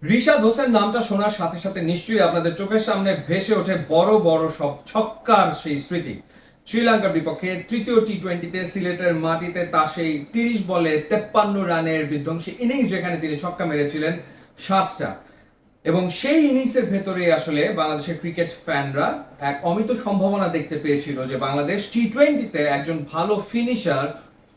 রিশাদ হোসেন নামটা শোনার সাথে সাথে নিশ্চয়ই আপনাদের চোখের সামনে ভেসে ওঠে বড় বড় সব ছক্কার সেই স্মৃতি। শ্রীলঙ্কার বিপক্ষে তৃতীয় টি-20তে সিলেটের মাটিতে তা সেই 30 বলে 53 রানের বিধ্বংসী ইনিংস, যেখানে তিনি ছক্কা মেরেছিলেন 7টা। এবং সেই ইনিংসের ভেতরে আসলে বাংলাদেশের ক্রিকেট ফ্যানরা এক অমিত সম্ভাবনা দেখতে পেয়েছিল যে বাংলাদেশ টি-20তে একজন ভালো ফিনিশার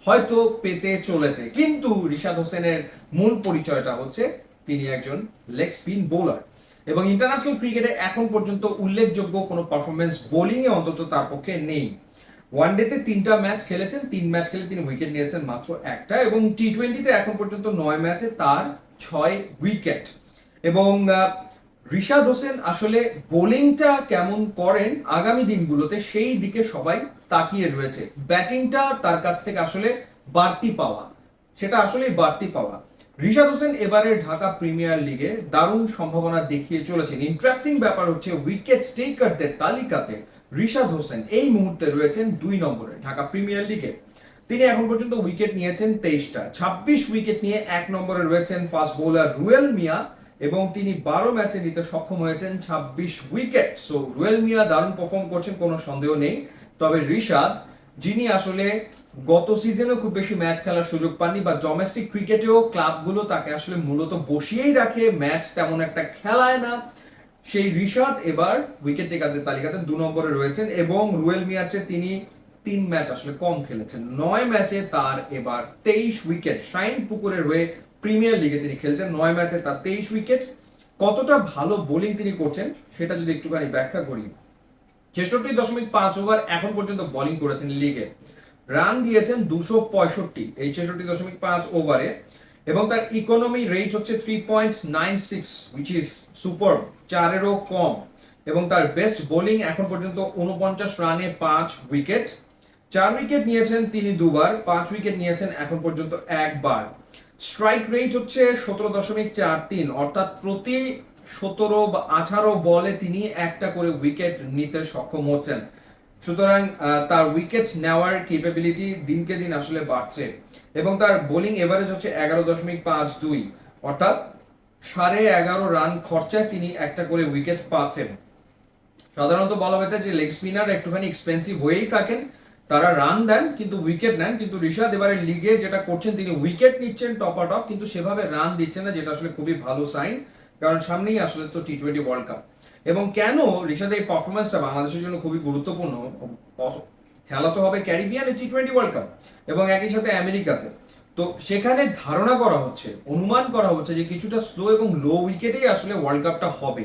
হয়তো পেতে চলেছে। কিন্তু রিশাদ হোসেনের মূল পরিচয়টা হচ্ছে তিনি একজন লেগ স্পিন বোলার, এবং ইন্টারন্যাশনাল ক্রিকেটে এখন পর্যন্ত উল্লেখযোগ্য কোনো পারফরমেন্স বোলিংয়ে অন্তত তার পক্ষে নেই। ওয়ানডেতে 3টা ম্যাচ খেলেছেন, 3 ম্যাচ খেলে তিনি উইকেট নিয়েছেন মাত্র একটা, এবং টি-20তে এখন পর্যন্ত 9 ম্যাচে তার 6 উইকেট। এবং রিশাদ হোসেন আসলে বোলিংটা কেমন করেন আগামী দিনগুলোতে সেই দিকে সবাই তাকিয়ে রয়েছে। ব্যাটিংটা তার কাছ থেকে আসলে বাড়তি পাওয়া, সেটা আসলেই বাড়তি পাওয়া। রিশাদ হোসেন এবারে ঢাকা প্রিমিয়ার লিগে দারুণ সম্ভাবনা দেখিয়ে চলেছেন। ইন্টারেস্টিং ব্যাপার হচ্ছে উইকেট টেকারদের তালিকাতে রিশাদ হোসেন এই মুহূর্তে রয়েছেন 2 নম্বরে ঢাকা প্রিমিয়ার লিগে। তিনি এখন পর্যন্ত উইকেট নিয়েছেন 23টা, 26 উইকেট নিয়ে 1 নম্বরে রয়েছেন ফাস্ট বোলার রুয়েল মিয়া, এবং তিনি 12 ম্যাচে নিতে সক্ষম হয়েছেন 26 উইকেট। সো রুয়েল মিয়া দারুণ পারফর্ম করছেন, কোনো সন্দেহ নেই। তবে রিশাদ, যিনি আসলে গত সিজনেও খুব বেশি ম্যাচ খেলার সুযোগ পাননি, বা ডোমেস্টিক ক্রিকেটেও ক্লাবগুলো তাকে আসলে মূলত বসিয়েই রাখে, ম্যাচ তেমন একটা খেলায় না, সেই রিশাদ এবার উইকেট টেকারদের তালিকাতে 2 নম্বরে রয়েছেন। এবং রুয়েল মিয়ার চেয়ে তিনি 3 ম্যাচ আসলে কম খেলেছেন, 9 ম্যাচে তার এবার 23 উইকেট। শাইন পুকুরের হয়ে প্রিমিয়ার লিগে তিনি খেলছেন, 9 ম্যাচে তার 23 উইকেট। কতটা ভালো বোলিং তিনি করছেন সেটা যদি একটুখানি ব্যাখ্যা করি, 66.5 ওভার এখন পর্যন্ত বোলিং করেছেন লিগে, রান দিয়েছেন 265 এই 66.5 ওভারে, এবং তার ইকোনমি রেট হচ্ছে 3.96, উইচ ইজ সুপার, 4-এরও কম। এবং তার বেস্ট বোলিং এখন পর্যন্ত 49 রানে 5 উইকেট। 4 উইকেট নিয়েছেন তিনি দুবার, 5 উইকেট নিয়েছেন এখন পর্যন্ত একবার। স্ট্রাইক রেট হচ্ছে 17.43, অর্থাৎ প্রতি 17 বা 18 বলে তিনি একটা করে উইকেট নিতে সক্ষম হচ্ছেন। সুতরাং তার উইকেট নেওয়ার ক্যাপাবিলিটি দিনকে দিন আসলে বাড়ছে। এবং তার বোলিং এভারেজ হচ্ছে 11.52, অর্থাৎ 11.5 রান খরচায় তিনি একটা করে উইকেট পাচ্ছেন। সাধারণত বলা হয়ে থাকে যে লেগ স্পিনার একটুখানি এক্সপেন্সিভ হয়েই থাকেন, তারা রান দেন কিন্তু উইকেট নেন, কিন্তু রিশাদ এবারে লিগে যেটা করছেন, তিনি উইকেট নিচ্ছেন টপ কিন্তু সেভাবে রান দিচ্ছেন না, যেটা আসলে খুবই ভালো সাইন, কারণ সামনেই আসলে তো টি-20 ওয়ার্ল্ড কাপ। এবং কেন রিশাদের এই পারফরমেন্সটা বাংলাদেশের জন্য খুবই গুরুত্বপূর্ণ, খেলা তো হবে ক্যারিবিয়ানে টি-20 ওয়ার্ল্ড কাপ এবং একই সাথে আমেরিকাতে। তো সেখানে ধারণা করা হচ্ছে, অনুমান করা হচ্ছে যে কিছুটা স্লো এবং লো উইকেটেই আসলে ওয়ার্ল্ড কাপটা হবে।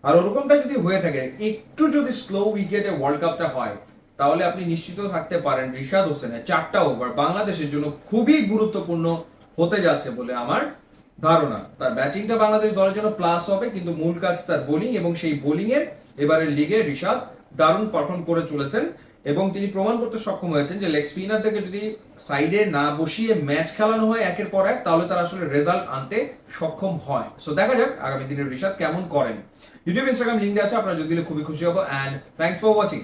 আর ওরকমটা যদি হয়ে থাকে, একটু যদি স্লো উইকেটে ওয়ার্ল্ড কাপটা হয়, তাহলে আপনি নিশ্চিত থাকতে পারেন রিশাদ হোসেনের 4টা ওভার বাংলাদেশের জন্য খুবই গুরুত্বপূর্ণ হতে যাচ্ছে বলে আমার ধারণা। তার ব্যাটিংটা বাংলাদেশ দলের জন্য প্লাস হবে, কিন্তু মূল কাজ তার বোলিং, এবং সেই বোলিং এর এবারের লিগে রিশাদ দারুণ পারফর্ম করে চলেছেন। এবং তিনি প্রমাণ করতে সক্ষম হয়েছেন যে লেগ স্পিনারদেরকে যদি সাইডে না বসিয়ে ম্যাচ খেলানো হয় একের পর এক, তাহলে তারা আসলে রেজাল্ট আনতে সক্ষম হয়। সো দেখা যাক আগামী দিনের রিশাদ কেমন করেন। ইউটিউব ইনস্টাগ্রাম লিঙ্ক দেওয়া আছে, আপনারা যদি দিলে খুবই খুশি হবো। And thanks for watching.